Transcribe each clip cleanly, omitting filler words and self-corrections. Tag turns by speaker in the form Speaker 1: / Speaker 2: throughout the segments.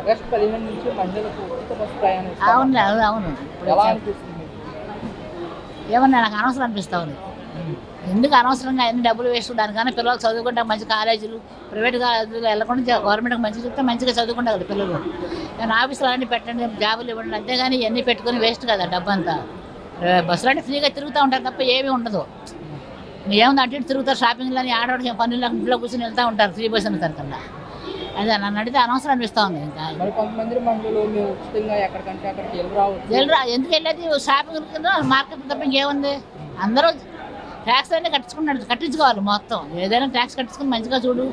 Speaker 1: August 15 నుంచి మహిళలకు ఉచిత బస్సు ప్రయాణం
Speaker 2: అవును అవును
Speaker 1: ఎలా అనిపిస్తుంది మీకు?
Speaker 2: ఏమన్నా నాకు అనవసరం అనిపిస్తా ఉంది. ఎందుకు అనవసరంగా ఎన్ని డబ్బులు వేస్ట్ దానికన్నా పిల్లలు చదువుకుంటే మంచి కాలేజీలు ప్రైవేట్ కాలేజీలు వెళ్ళకుండా గవర్నమెంట్కి మంచిగా చెప్తే మంచిగా చదువుకుంటారు కదా పిల్లలు. నేను ఆఫీసులో అన్నీ పెట్టండి, జాబులు ఇవ్వండి, అంతేగాని ఇవన్నీ పెట్టుకుని వేస్ట్ కదా డబ్బు అంతా. బస్సులు అంటే ఫ్రీగా తిరుగుతూ ఉంటారు తప్ప ఏమీ ఉండదు. ఏముంది అటు ఇటు తిరుగుతారు, షాపింగ్లు అని ఆడవాడికి పనులు ఇంట్లో కూర్చొని వెళ్తూ ఉంటారు ఫ్రీ బస్సు అన్న కన్నా. అదే నన్ను అడిగితే అనవసరం అనిపిస్తూ ఉంది. ఇంకా
Speaker 1: మరి కొంతమంది మహిళలు మేము ఉచితంగా ఎక్కడికంటే అక్కడికి వెళ్ళి రావచ్చు.
Speaker 2: ఎందుకు వెళ్ళేది షాపింగ్ కింద మార్కెట్ తప్ప ఇంకేముంది. అందరూ ట్యాక్స్ అన్నీ కట్టించుకోవాలి మొత్తం. ఏదైనా ట్యాక్స్ కట్టించుకుని మంచిగా చూడు,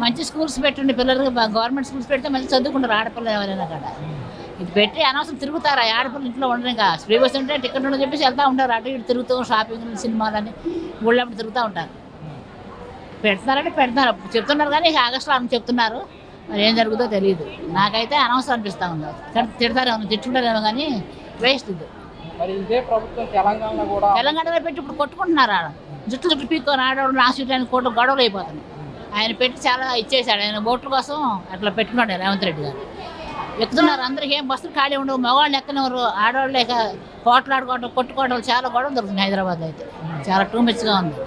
Speaker 2: మంచి స్కూల్స్ పెట్టండి పిల్లలకి. గవర్నమెంట్ స్కూల్స్ పెడితే మంచిగా చదువుకుంటారు ఆడపిల్లలు ఎవరైనా కాడ. ఇది పెట్టి అనవసరం తిరుగుతారు ఆడపిల్లలు ఇంట్లో ఉండరు. ఇంకా ఫ్రీ బస్ ఉంటే టికెట్ ఉండని చెప్పేసి వెళ్తూ ఉంటారు, అటు ఇటు తిరుగుతూ షాపింగ్ సినిమాలని ఊళ్ళప్పుడు తిరుగుతూ ఉంటారు. పెడుతున్నారంటే పెడుతున్నారు చెప్తున్నారు, కానీ ఆగస్టులో అని చెప్తున్నారు. మరి ఏం జరుగుతుందో తెలియదు. నాకైతే అనవసరం అనిపిస్తూ ఉంది. తిడతారేమో తిట్టుకుంటారేమో కానీ వేస్ట్ ఇది.
Speaker 1: మరి ఇదే ప్రభుత్వం
Speaker 2: తెలంగాణలో పెట్టి ఇప్పుడు కొట్టుకుంటున్నారు. ఆడ జుట్టు పీక్కొని ఆడవాళ్ళు నా సీట్ అని గొడవలు అయిపోతున్నాయి. ఆయన పెట్టి చాలా ఇచ్చేసాడు. ఆయన ఓట్ల కోసం అట్లా పెట్టుకున్నాడు రేవంత్ రెడ్డి గారు. ఎక్కుతున్నారు, అందరికీ ఏం బస్సులు ఖాళీ ఉండవు. మగవాళ్ళు ఎక్కనివ్వరు, ఆడవాళ్ళు లేక పోట్లాడుకోవడం కొట్టుకోవడం చాలా గొడవలు దొరుకుతుంది హైదరాబాద్లో అయితే. చాలా టూ మచ్గా ఉంది.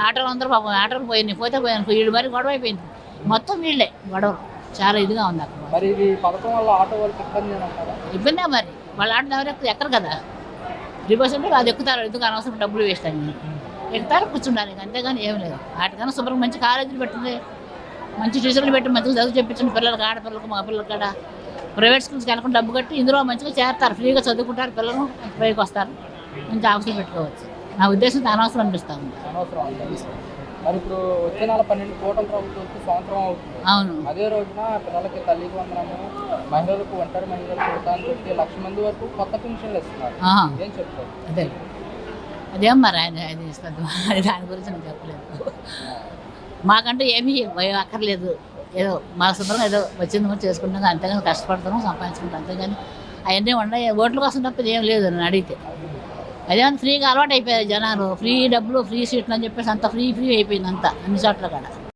Speaker 2: ఆటోలు అందరూ పాపం ఆటోలు పోయినాయి, పోయాను వీళ్ళు మరి గొడవ అయిపోయింది. మొత్తం వీళ్ళే గొడవలు చాలా ఇదిగా ఉంది అక్కడ.
Speaker 1: మరి ఇది పథకం వల్ల ఆటో వాళ్ళకి
Speaker 2: ఇబ్బందే. మరి వాళ్ళ ఆటో ఎవరు ఎక్కరు కదా. ఫ్రీ బస్ అంటే అది ఎక్కుతారు, ఎందుకు అనవసరం డబ్బులు వేస్ట్ అని ఎక్కుతారు కూర్చుంటారు. అంతేగాని ఏం లేదు. వాటికన్నా శుభ్రంగా మంచి కాలేజీలు పెట్టింది, మంచి టీచర్లు పెట్టి మంచిగా చదువు చెప్పించండి పిల్లలకి, ఆడపిల్లలకు మా పిల్లలకి కూడా. ప్రైవేట్ స్కూల్స్కి వెళ్ళకుండా డబ్బు కట్టి ఇందులో మంచిగా చేస్తారు, ఫ్రీగా చదువుకుంటారు పిల్లలు, పైకి వస్తారు, మంచి ఆఫీసులు పెట్టుకోవచ్చు. నా ఉద్దేశంతో అనవసరం అనిపిస్తూ ఉంది.
Speaker 1: మరి ఇప్పుడు వచ్చే నెల 12 కోట్ల ప్రభుత్వం సంవత్సరం అవుతుంది.
Speaker 2: అవును.
Speaker 1: అదే రోజున పిల్లలకి తల్లికి వందనము, మహిళలకు ఒంటరి మహిళలకు అని చెప్పి 1,00,000 మంది వరకు కొత్త పెన్షన్లు ఇస్తున్నారు. ఏం చెప్తారు?
Speaker 2: అదేం మరి ఆయన అది ఇస్తుంది, అది దాని గురించి నేను చెప్పలేదు. మాకంటూ ఏమీ అక్కర్లేదు. ఏదో మా శుభ్రంగా ఏదో వచ్చింది చేసుకుంటాం, అంతేగాని కష్టపడతాము సంపాదించుకుంటాం. అంతేగాని అవన్నీ ఉన్నాయి. ఓట్ల కోసం తప్ప ఏం లేదు నన్ను అడిగితే. అదేమన్నా ఫ్రీగా అలవాటు అయిపోయారు జనాలు. ఫ్రీ డబ్బులు ఫ్రీ సీట్లు అని చెప్పేసి అంత ఫ్రీ అయిపోయింది అంతా అన్ని చోట్ల కూడా.